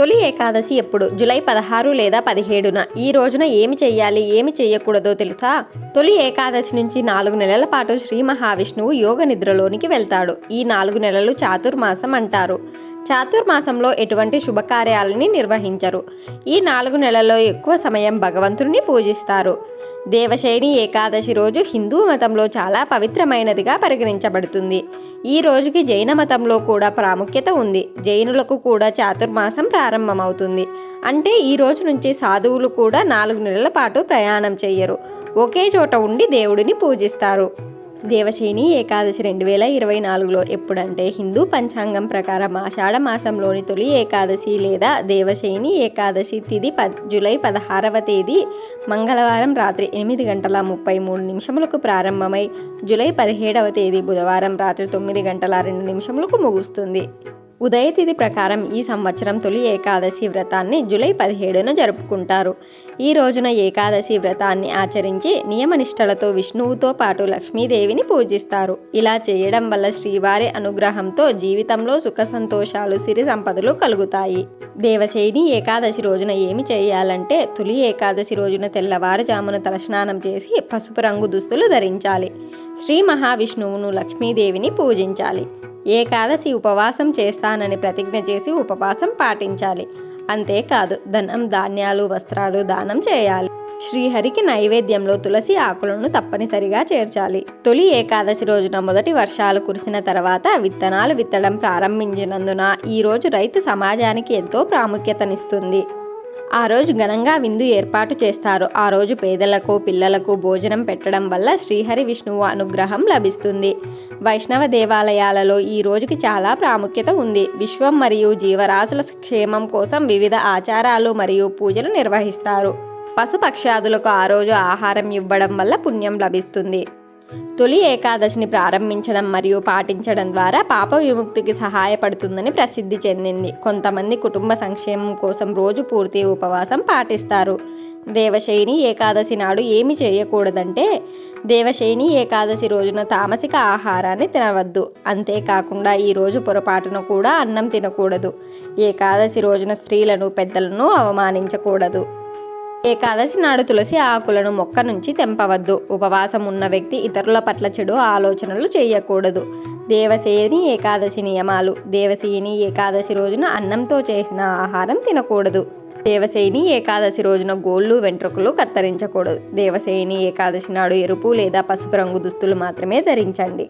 తొలి ఏకాదశి ఎప్పుడు? జూలై 16 లేదా 17న. ఈ రోజున ఏమి చెయ్యాలి, ఏమి చెయ్యకూడదో తెలుసా? తొలి ఏకాదశి నుంచి 4 నెలల పాటు శ్రీ మహావిష్ణువు యోగ నిద్రలోనికి వెళ్తాడు. ఈ 4 నెలలు చాతుర్మాసం అంటారు. చాతుర్మాసంలో ఎటువంటి శుభకార్యాలని నిర్వహించరు. ఈ 4 నెలల్లో ఎక్కువ సమయం భగవంతుడిని పూజిస్తారు. దేవశయని ఏకాదశి రోజు హిందూ మతంలో చాలా పవిత్రమైనదిగా పరిగణించబడుతుంది. ఈ రోజుకి జైన మతంలో కూడా ప్రాముఖ్యత ఉంది. జైనులకు కూడా చాతుర్మాసం ప్రారంభమవుతుంది. అంటే ఈ రోజు నుంచి సాధువులు కూడా 4 నెలల పాటు ప్రయాణం చెయ్యరు. ఒకే చోట ఉండి దేవుడిని పూజిస్తారు. దేవశయని ఏకాదశి 2024లో ఎప్పుడంటే హిందూ పంచాంగం ప్రకారం ఆషాఢ మాసంలోని తొలి ఏకాదశి లేదా దేవశయని ఏకాదశి తిథి జూలై 16వ తేదీ మంగళవారం రాత్రి 8:33 ప్రారంభమై జూలై 17వ తేదీ బుధవారం రాత్రి 9:02 ముగుస్తుంది. ఉదయతిథి ప్రకారం ఈ సంవత్సరం తొలి ఏకాదశి వ్రతాన్ని జూలై 17న జరుపుకుంటారు. ఈ రోజున ఏకాదశి వ్రతాన్ని ఆచరించి నియమనిష్టలతో విష్ణువుతో పాటు లక్ష్మీదేవిని పూజిస్తారు. ఇలా చేయడం వల్ల శ్రీవారి అనుగ్రహంతో జీవితంలో సుఖ సంతోషాలు, సిరి సంపదలు కలుగుతాయి. దేవశయని ఏకాదశి రోజున ఏమి చేయాలంటే, తొలి ఏకాదశి రోజున తెల్లవారుజామున తలస్నానం చేసి పసుపు రంగు దుస్తులు ధరించాలి. శ్రీ మహావిష్ణువును, లక్ష్మీదేవిని పూజించాలి. ఏకాదశి ఉపవాసం చేస్తానని ప్రతిజ్ఞ చేసి ఉపవాసం పాటించాలి. అంతేకాదు ధనం, ధాన్యాలు, వస్త్రాలు దానం చేయాలి. శ్రీహరికి నైవేద్యంలో తులసి ఆకులను తప్పనిసరిగా చేర్చాలి. తొలి ఏకాదశి రోజున మొదటి వర్షాలు కురిసిన తర్వాత విత్తనాలు విత్తడం ప్రారంభించినందున ఈ రోజు రైతు సమాజానికి ఎంతో ప్రాముఖ్యతనిస్తుంది. ఆ రోజు ఘనంగా విందు ఏర్పాటు చేస్తారు. ఆ రోజు పేదలకు, పిల్లలకు భోజనం పెట్టడం వల్ల శ్రీహరి విష్ణువు అనుగ్రహం లభిస్తుంది. వైష్ణవ దేవాలయాలలో ఈ రోజుకి చాలా ప్రాముఖ్యత ఉంది. విశ్వం మరియు జీవరాశుల క్షేమం కోసం వివిధ ఆచారాలు మరియు పూజలు నిర్వహిస్తారు. పశుపక్ష్యాదులకు ఆ రోజు ఆహారం ఇవ్వడం వల్ల పుణ్యం లభిస్తుంది. తొలి ఏకాదశిని ప్రారంభించడం మరియు పాటించడం ద్వారా పాప విముక్తికి సహాయపడుతుందని ప్రసిద్ధి చెందింది. కొంతమంది కుటుంబ సంక్షేమం కోసం రోజు పూర్తి ఉపవాసం పాటిస్తారు. దేవశయని ఏకాదశి నాడు ఏమి చేయకూడదంటే, దేవశయని ఏకాదశి రోజున తామసిక ఆహారాన్ని తినవద్దు. అంతేకాకుండా ఈ రోజు పొరపాటున కూడా అన్నం తినకూడదు. ఏకాదశి రోజున స్త్రీలను, పెద్దలను అవమానించకూడదు. ఏకాదశి నాడు తులసి ఆకులను మొక్క నుంచి తెంపవద్దు. ఉపవాసం ఉన్న వ్యక్తి ఇతరుల పట్ల చెడు ఆలోచనలు చేయకూడదు. దేవశయని ఏకాదశి నియమాలు. దేవశయని ఏకాదశి రోజున అన్నంతో చేసిన ఆహారం తినకూడదు. దేవశయని ఏకాదశి రోజున గోళ్ళు, వెంట్రుకలు కత్తిరించకూడదు. దేవశయని ఏకాదశి నాడు ఎరుపు లేదా పసుపు రంగు దుస్తులు మాత్రమే ధరించండి.